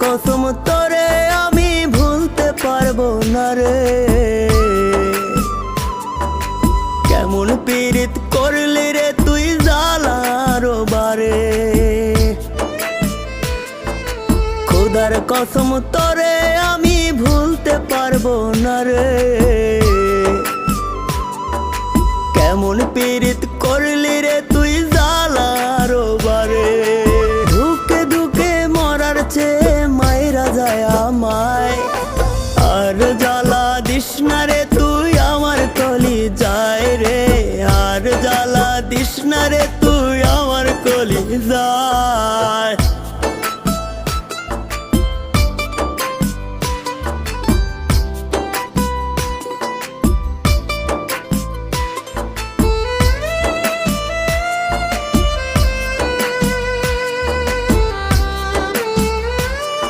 কসম তোরে আমি ভুলতে পারবো না রে। কেমন পীড়িত করলি রে তুই জ্বালার বারে। খোদার কসম তোরে আমি ভুলতে পারবো না রে। কেমন পীড়িত করলি রে